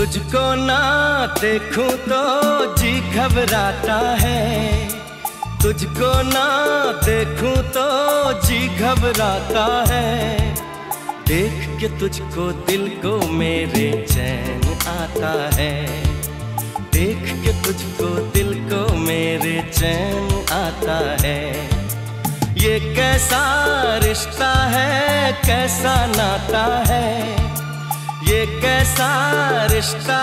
तुझको ना देखूं तो जी घबराता है, तुझको ना देखूं तो जी घबराता है। देख के तुझको दिल को मेरे चैन आता है, देख के तुझको दिल को मेरे चैन आता है। ये कैसा रिश्ता है, कैसा नाता है, ये कैसा रिश्ता